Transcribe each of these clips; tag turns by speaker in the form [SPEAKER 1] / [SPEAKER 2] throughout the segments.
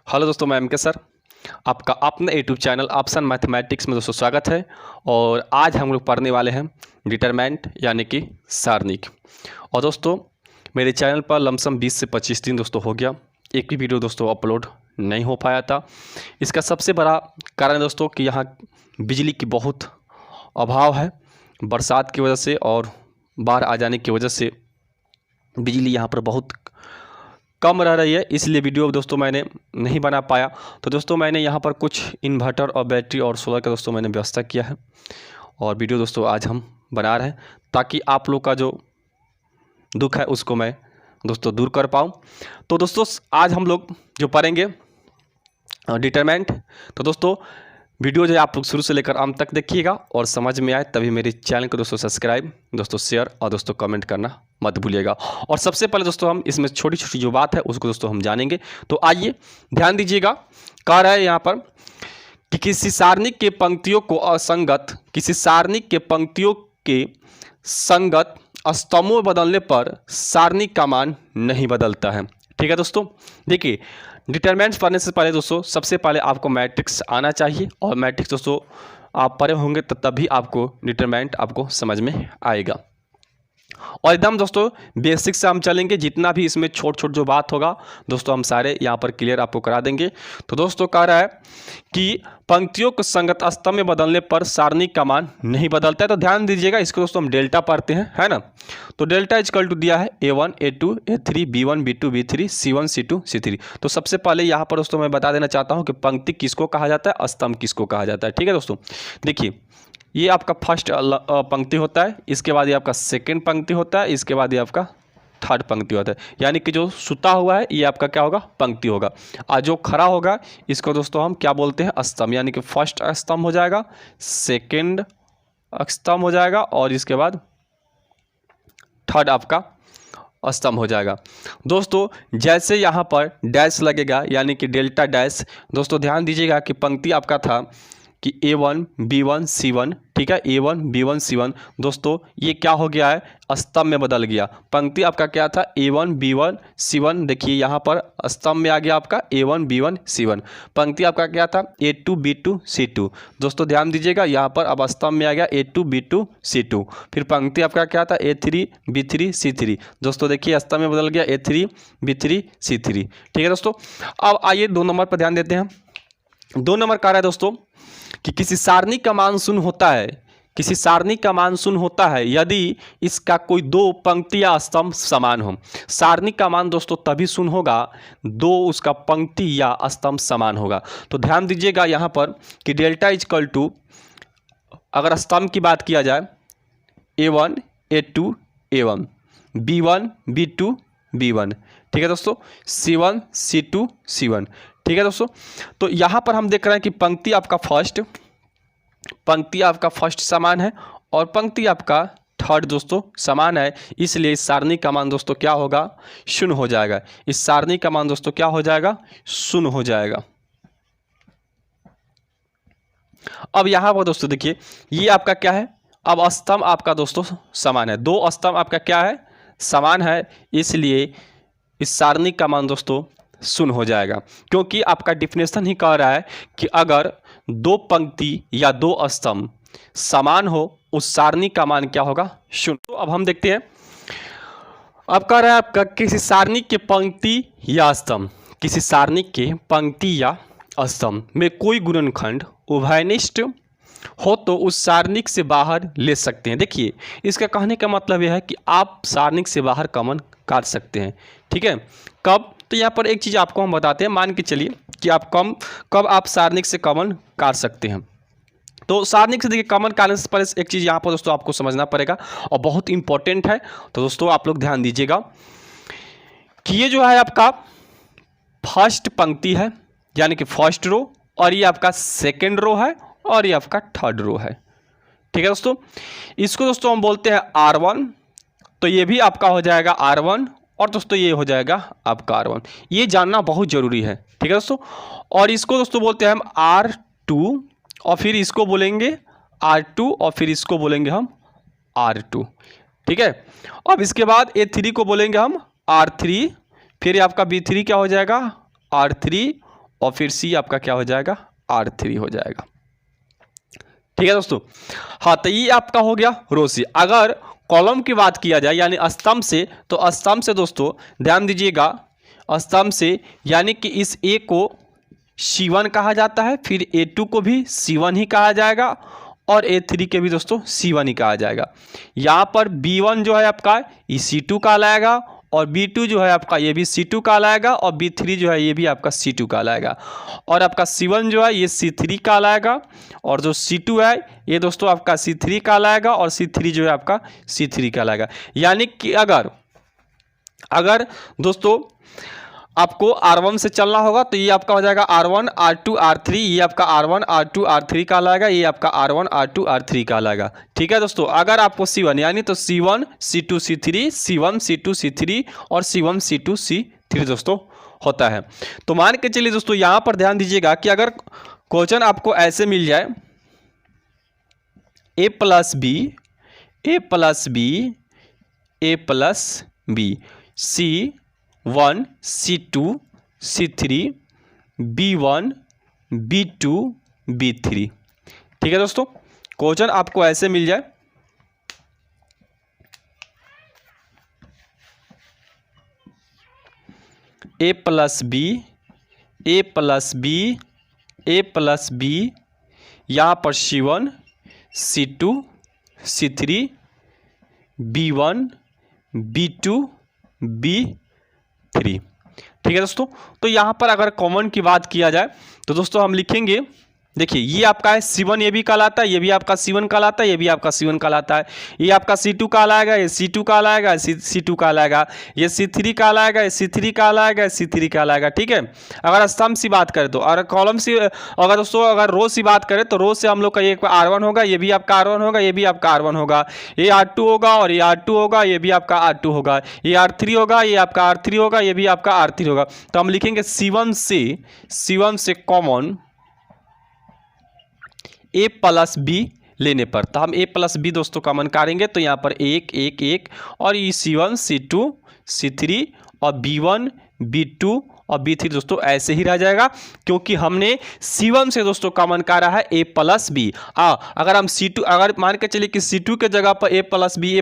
[SPEAKER 1] Hello दोस्तों, मैं M के सर, आपका अपना यूट्यूब चैनल ऑप्शन मैथमेटिक्स में दोस्तों स्वागत है। और आज हम लोग पढ़ने वाले हैं डिटरमिनेंट यानी कि सारणिक। और दोस्तों मेरे चैनल पर लमसम 20 से 25 दिन दोस्तों हो गया, एक भी वीडियो दोस्तों अपलोड नहीं हो पाया था। इसका सबसे बड़ा कारण है दोस्तों कि यहाँ बिजली की बहुत अभाव है। बरसात की वजह से और बाढ़ आ जाने की वजह से बिजली यहाँ पर बहुत कम रह रही है, इसलिए वीडियो दोस्तों मैंने नहीं बना पाया। तो दोस्तों मैंने यहाँ पर कुछ इन्वर्टर और बैटरी और सोलर का दोस्तों मैंने व्यवस्था किया है और वीडियो दोस्तों आज हम बना रहे हैं ताकि आप लोग का जो दुख है उसको मैं दोस्तों दूर कर पाऊँ। तो दोस्तों आज हम लोग जो पढ़ेंगे डिटरमिनेंट। तो दोस्तों वीडियो जो आप लोग शुरू से लेकर अंत तक देखिएगा और समझ में आए तभी मेरे चैनल को दोस्तों सब्सक्राइब, दोस्तों शेयर और दोस्तों कमेंट करना मत भूलिएगा। और सबसे पहले दोस्तों हम इसमें छोटी छोटी जो बात है उसको दोस्तों हम जानेंगे। तो आइए ध्यान दीजिएगा। कह रहा है यहाँ पर कि किसी सारणिक के पंक्तियों को असंगत, किसी सारणिक के पंक्तियों के संगत स्तंभों में बदलने पर सारणिक का मान नहीं बदलता है। ठीक है दोस्तों, देखिए डिटरमिनेंट्स पढ़ने से पहले दोस्तों सबसे पहले आपको मैट्रिक्स आना चाहिए और मैट्रिक्स दोस्तों आप पढ़े होंगे तो तभी आपको डिटरमिनेंट आपको समझ में आएगा। और एकदम दोस्तों बेसिक से हम चलेंगे, जितना भी इसमें छोट छोट जो बात होगा दोस्तों हम सारे यहाँ पर क्लियर आपको करा देंगे। तो दोस्तों कह रहा है कि पंक्तियों को संगत स्तंभ में बदलने पर सारणिक का मान नहीं बदलता है। तो ध्यान दीजिएगा, इसको दोस्तों हम डेल्टा पढ़ते हैं, है ना। तो डेल्टा इजकल टू दिया है A1 A2 A3 B1 B2 B3 C1 C2 C3। तो सबसे पहले यहाँ पर दोस्तों मैं बता देना चाहता हूँ कि पंक्ति किसको कहा जाता है, स्तंभ किसको कहा जाता है। ठीक है दोस्तों, देखिए ये आपका फर्स्ट पंक्ति होता है, इसके बाद ये आपका सेकंड पंक्ति होता है, इसके बाद ये आपका थर्ड पंक्ति होता है। यानी कि जो सुता हुआ है ये आपका क्या होगा, पंक्ति होगा। और जो खड़ा होगा इसको दोस्तों हम क्या बोलते हैं, स्तंभ। यानी कि फर्स्ट स्तंभ हो जाएगा, सेकंड स्तंभ हो जाएगा और इसके बाद थर्ड आपका स्तंभ हो जाएगा। दोस्तों जैसे यहाँ पर डैश लगेगा यानी कि डेल्टा डैश, दोस्तों ध्यान दीजिएगा कि पंक्ति आपका था कि A1 B1 C1, ठीक है, A1 B1 C1। दोस्तों ये क्या हो गया है, स्तंभ में बदल गया। पंक्ति आपका क्या था, A1 B1 C1, देखिए यहाँ पर स्तंभ में आ गया आपका A1 B1 C1। पंक्ति आपका क्या था, A2 B2 C2। दोस्तों ध्यान दीजिएगा यहाँ पर अब स्तंभ में आ गया A2 B2 C2। फिर पंक्ति आपका क्या था, A3 B3 C3। दोस्तों देखिए स्तंभ में बदल गया A3 B3 C3। ठीक है दोस्तों, अब आइए 2 नंबर पर ध्यान देते हैं। 2 नंबर कह रहा है दोस्तों कि किसी सारणी का मान शून्य होता है, किसी सारणी का मान शून्य होता है यदि इसका कोई 2 पंक्ति या स्तंभ समान हो। सारणी का मान दोस्तों तभी शून्य होगा 2 उसका पंक्ति या स्तंभ समान होगा। तो ध्यान दीजिएगा यहाँ पर कि डेल्टा इजकल टू, अगर स्तंभ की बात किया जाए A1 A2 A1 B1 B2 B1, ठीक है दोस्तों, C1 C2 C1। ठीक है दोस्तों, तो यहाँ पर हम देख रहे हैं कि पंक्ति आपका फर्स्ट समान है और पंक्ति आपका थर्ड दोस्तों समान है, इसलिए इस सारणी का मान दोस्तों क्या होगा, शून्य हो जाएगा। इस सारणी का मान दोस्तों क्या हो जाएगा, शून्य हो जाएगा। अब यहाँ पर दोस्तों देखिए ये आपका क्या है, अब स्तंभ आपका दोस्तों समान है, 2 स्तंभ आपका क्या है, समान है, इसलिए इस सारणी का मान दोस्तों शून्य हो जाएगा। क्योंकि आपका डिफिनेशन ही कह रहा है कि अगर 2 पंक्ति या 2 स्तंभ समान हो उस सारणी का मान क्या होगा, शून्य। तो अब हम देखते हैं, अब कह रहा है आपका किसी सारणी के पंक्ति या स्तंभ, किसी सारणी के पंक्ति या स्तंभ में कोई गुणनखंड उभयनिष्ठ हो तो उस सारणिक से बाहर ले सकते हैं। देखिए इसका कहने का मतलब यह है कि आप सारणिक से बाहर कॉमन काट सकते हैं। ठीक है, कब, तो यहाँ पर एक चीज़ आपको हम बताते हैं, मान के चलिए कि आप कब आप सारणिक से कॉमन काट सकते हैं। तो सारणिक से देखिए कॉमन काटने से पहले एक चीज़ यहाँ पर दोस्तों आपको समझना पड़ेगा और बहुत इंपॉर्टेंट है। तो दोस्तों आप लोग ध्यान दीजिएगा कि ये जो है आपका फर्स्ट पंक्ति है यानी कि फर्स्ट रो, और ये आपका सेकेंड रो है और ये आपका थर्ड रो है। ठीक है दोस्तों, इसको दोस्तों हम बोलते हैं R1, तो ये भी आपका हो जाएगा R1 और दोस्तों ये हो जाएगा आपका R1। ये जानना बहुत ज़रूरी है। ठीक है दोस्तों, और इसको दोस्तों बोलते हैं हम R2 और फिर इसको बोलेंगे R2 और फिर इसको बोलेंगे हम R2। ठीक है, अब इसके बाद A3 को बोलेंगे हम R3, फिर आपका B3 क्या हो जाएगा R3 और फिर सी आपका क्या हो जाएगा, R3 हो जाएगा। ठीक है दोस्तों। हाँ, तो ये आपका हो गया रो सी। अगर कॉलम की बात किया जाए यानी स्तंभ से, तो स्तंभ से दोस्तों ध्यान दीजिएगा, स्तंभ से यानी कि इस ए को C1 कहा जाता है, फिर A2 को भी C1 ही कहा जाएगा और A3 के भी दोस्तों C1 ही कहा जाएगा। यहाँ पर B1 जो है आपका ये C2 कहलाएगा और B2 जो है आपका ये भी C2 कहलाएगा और B3 जो है ये भी आपका C2 कहलाएगा और आपका C1 जो है ये C3 कहलाएगा और जो C2 है ये दोस्तों आपका C3 कहलाएगा और C3 जो है आपका C3 कहलाएगा। यानी कि अगर दोस्तों आपको R1 से चलना होगा तो ये आपका हो जाएगा R1 R2 R3, ये आपका R1 R2 R3 कहलाएगा, ये आपका R1 R2 R3 कहलाएगा। ठीक है दोस्तों। अगर आपको C1 यानी तो C1 C2 C3 C1 C2 C3 और C1 C2 C3 दोस्तों होता है। तो मान के चलिए दोस्तों यहाँ पर ध्यान दीजिएगा कि अगर क्वेश्चन आपको ऐसे मिल जाए A plus B C1 C2 C3 B1 B2 B3। ठीक है दोस्तों। क्वेश्चन आपको ऐसे मिल जाए A प्लस बी यहाँ पर C1 C2 C3 B1 B2 B3। ठीक है दोस्तों। तो यहाँ पर अगर कॉमन की बात किया जाए तो दोस्तों हम लिखेंगे, देखिए ये आपका है C1 ये भी कहलाता है, ये भी आपका C1 कहलाता है, ये भी आपका C1 कहलाता है, ये आपका C2 कहलाएगा, ये C2 कहलाएगा, C2 कहलाएगा, ये C3 कहलाएगा, ये C3 कहलाएगा, C3 कहलाएगा। ठीक है। अगर स्तंभ से बात करें तो, अगर कॉलम से, अगर दोस्तों अगर रो से बात करें तो रो से हम लोग का ये R1 होगा, ये भी आपका R1 होगा, ये भी आपका R1 होगा, ये R2 होगा और ये R2 होगा, ये भी आपका R2 होगा, ये R3 होगा, ये आपका R3 होगा, ये भी आपका R3 होगा। तो हम लिखेंगे C1 से कॉमन A प्लस बी लेने पर, तो हम A प्लस बी दोस्तों कॉमन करेंगे तो यहाँ पर 1 1 1 और ये C1 C2 C3 और B1 B2 और B3 दोस्तों ऐसे ही रह जाएगा क्योंकि हमने C1 से दोस्तों कॉमन करा है A प्लस बी। अगर हम C2, अगर मान के चलिए कि C2 के जगह पर A प्लस बी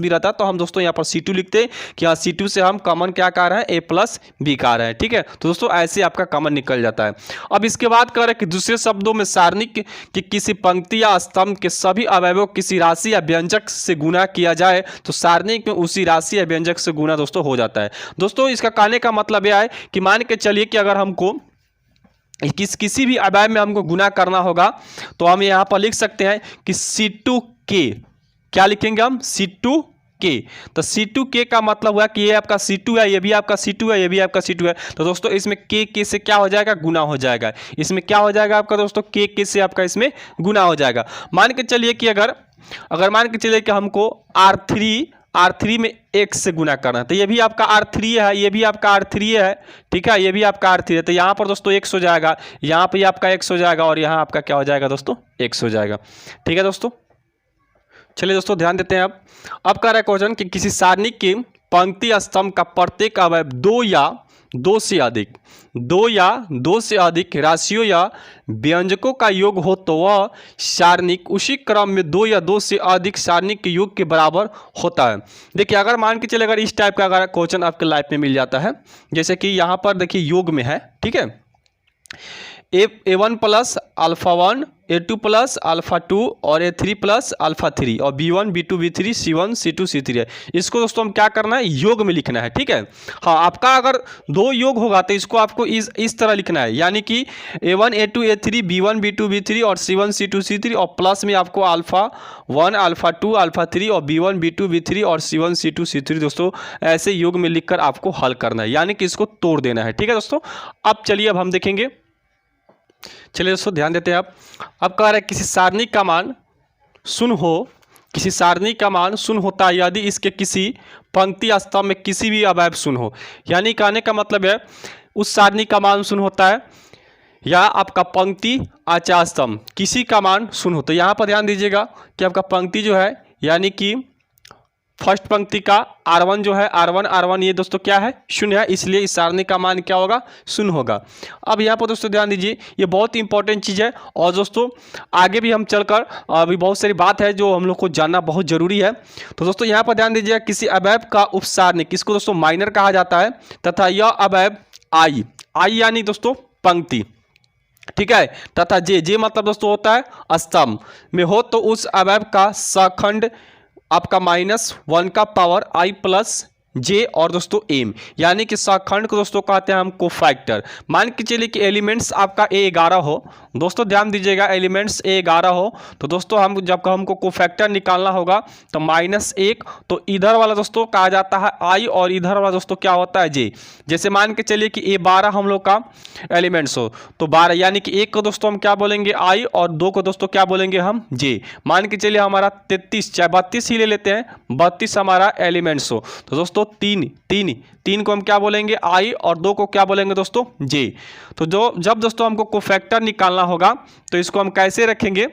[SPEAKER 1] रहता तो हम दोस्तों यहाँ पर C2 लिखते कि हाँ C2 से हम कॉमन क्या कर रहे हैं, A प्लस बी कर रहे हैं। ठीक है। तो दोस्तों ऐसे आपका कॉमन निकल जाता है। अब इसके बाद कह रहे हैं कि दूसरे शब्दों में सारणी की किसी पंक्ति या स्तंभ के सभी अवयवों किसी राशि या व्यंजक से गुना किया जाए तो सारणी में उसी राशि या व्यंजक से गुना दोस्तों हो जाता है। दोस्तों इसका कहने का मतलब यह है कि मान के चलिए कि अगर हमको किसी भी अवयव में हमको गुना करना होगा तो हम यहाँ पर लिख सकते हैं कि C2K, क्या लिखेंगे हम, C2K। तो C2K का मतलब हुआ कि ये आपका C2 है, ये भी आपका C2 है, ये भी आपका C2 है। तो दोस्तों इसमें K से क्या हो जाएगा, गुना हो जाएगा। इसमें क्या हो जाएगा आपका दोस्तों, K से आपका इसमें गुना हो जाएगा। मान के चलिए कि अगर मान के चलिए कि हमको R3 में x से गुना करना है तो ये भी आपका R3 है, ये भी आपका R3 है। ठीक है। ये भी आपका R3 है तो यहाँ पर दोस्तों x हो जाएगा, यहाँ पे आपका x हो जाएगा और यहाँ आपका क्या हो जाएगा दोस्तों, x हो जाएगा। ठीक है दोस्तों। चलिए दोस्तों ध्यान देते हैं। अब कह रहा है क्वेश्चन कि किसी सारणी की पंक्ति स्तंभ का प्रत्येक अवयव दो या दो से अधिक राशियों या व्यंजकों का योग हो तो वह सारणिक उसी क्रम में दो या दो से अधिक सारणिक के योग के बराबर होता है। देखिए अगर मान के चले, अगर इस टाइप का अगर क्वेश्चन आपके लाइफ में मिल जाता है, जैसे कि यहाँ पर देखिए योग में है। ठीक है। A1 plus alpha 1 A2 plus alpha 2 और A3 प्लस अल्फा 3 और B1 B2 B3 C1 C2 C3 है। इसको दोस्तों हम क्या करना है, योग में लिखना है। ठीक है। हाँ, आपका अगर दो योग होगा तो इसको आपको इस तरह लिखना है, यानी कि A1 A2 A3 B1 B2 B3 और C1 C2 C3 और प्लस में आपको अल्फा 1 अल्फा 2 अल्फा 3 और B1 B2 B3 और C1 C2 C3 दोस्तों ऐसे योग में लिखकर आपको हल करना है, यानी कि इसको तोड़ देना है। ठीक है दोस्तों। अब चलिए अब हम देखेंगे, चलिए दोस्तों ध्यान देते हैं। अब कह रहा है किसी सारणी का मान शून्य होता है यदि इसके किसी पंक्ति स्तंभ में किसी भी अवयव शून्य हो। यानी कहने का मतलब है उस सारणी का मान शून्य होता है या आपका पंक्ति आचा स्तंभ किसी का मान शून्य होता है। यहाँ पर ध्यान दीजिएगा कि आपका पंक्ति जो है यानी कि फर्स्ट पंक्ति का R1 जो है R1 ये दोस्तों क्या है, शून्य है, इसलिए इस सारणी का मान क्या होगा, शून्य होगा। अब यहाँ पर दोस्तों ध्यान दीजिए, ये बहुत इंपॉर्टेंट चीज़ है और दोस्तों आगे भी हम चलकर अभी बहुत सारी बात है जो हम लोग को जानना बहुत जरूरी है। तो दोस्तों यहाँ पर ध्यान दीजिए, किसी अवयव का उपसारणी किसको दोस्तों माइनर कहा जाता है, तथा यह अवयव आई यानी दोस्तों पंक्ति, ठीक है, तथा जे मतलब दोस्तों होता है स्तंभ में हो तो उस अवयव का सखंड आपका -1 का पावर i प्लस जे और दोस्तों एम, यानी कि सखंड को दोस्तों कहते हैं हम कोफैक्टर। मान के चलिए कि एलिमेंट्स आपका A11 हो, दोस्तों ध्यान दीजिएगा, एलिमेंट्स A11 हो तो दोस्तों हम जब हमको कोफैक्टर निकालना होगा तो -1, तो इधर वाला दोस्तों कहा जाता है I और इधर वाला दोस्तों क्या होता है J। जैसे मान के चलिए कि A12 हम लोग का एलिमेंट्स हो तो 12, यानी कि 1 को दोस्तों हम क्या बोलेंगे I और 2 को दोस्तों क्या बोलेंगे हम J। मान के चलिए हमारा 33 चाहे 32 ही ले लेते हैं, 32 हमारा एलिमेंट्स हो तो दोस्तों तीन को हम क्या बोलेंगे I और 2 को क्या बोलेंगे दोस्तों J। तो जब दोस्तों हमको कोफैक्टर निकालना होगा तो इसको हम कैसे रखेंगे,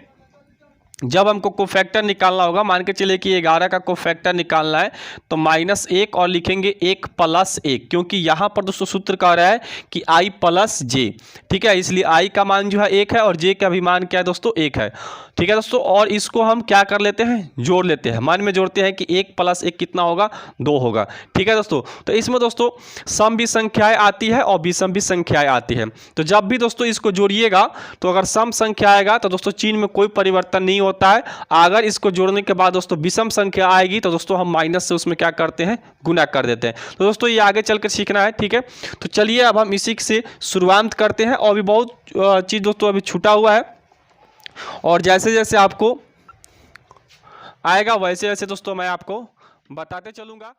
[SPEAKER 1] जब हमको कोफैक्टर निकालना होगा, मान के चलिए कि 11 का कोफैक्टर निकालना है तो -1 और लिखेंगे 1 + 1, क्योंकि यहाँ पर दोस्तों सूत्र कह रहा है कि I + J, ठीक है, इसलिए I का मान जो है 1 है और J का भी मान क्या है दोस्तों 1 है, ठीक है दोस्तों। और इसको हम क्या कर लेते हैं, जोड़ लेते हैं, मान में जोड़ते हैं कि 1 + 1 कितना होगा, 2 होगा, ठीक है दोस्तों। तो इसमें दोस्तों सम भी संख्याएं आती है और विषम भी संख्याएं आती है, तो जब भी दोस्तों इसको जोड़िएगा तो अगर सम संख्या आएगा तो दोस्तों चिन्ह में कोई परिवर्तन नहीं होता है, अगर इसको जोड़ने के बाद दोस्तों विषम संख्या आएगी तो दोस्तों हम माइनस से उसमें क्या करते हैं, गुना कर देते हैं। तो दोस्तों ये आगे चलकर सीखना है, ठीक है। तो चलिए अब हम इसी से शुरुआत करते हैं, और भी बहुत चीज़ दोस्तों अभी छूटा हुआ है, और जैसे जैसे आपको आएगा वैसे वैसे दोस्तों मैं आपको बताते चलूँगा।